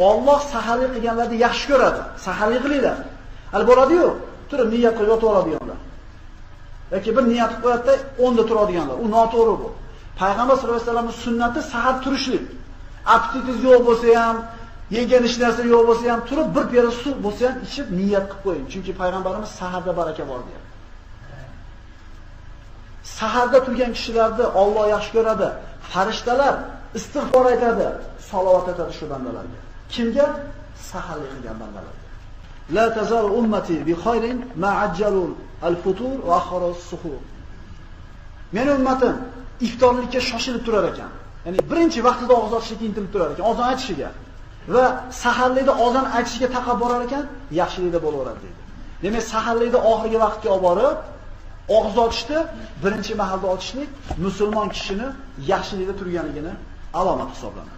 Alloh saharlik qilganlarni yaxshi ko'radi. Saharlik qilinglar. Hali bo'ladi-yu, turib niyat qilib yotib oladiganlar. Yoki bir niyat qilib qo'yadi-da, 10 da turadiganlar. U noto'g'ri bu. Payg'ambar sollallohu alayhi vasallamning sunnati sahar turishlik. Apetitingiz yo'q bo'lsa ham, yegan ish narsa yo'q bo'lsa ham turib bir piyola suv bo'lsa ham ichib niyat qilib qo'ying. Chunki payg'ambarimiz saharda baraka bor deydi. Saharda turgan kishilarni Alloh yaxshi ko'radi. Farishtalar istig'for aytadi, salovat aytadi shu bandalarga. Kimga? Saharlik qilgan bandalarga. La tazaru ummati bi khayrin ma ajjalu al-futur va akharu as-suhur. Meni ummatim iftorlikka shoshilib turar ekan. Ya'ni birinchi vaqtida og'iz ochishga intilib turar ekan, ozon aytishiga va saharlikda ozon aytishiga taqab borar ekan, yaxshilikda bo'laveradi dedi. Demak, saharlikda oxirgi vaqtga olib borib, og'iz ochishni birinchi mahalda ochishlik musulmon kishini yaxshilikda turganligini alomat hisoblanadi.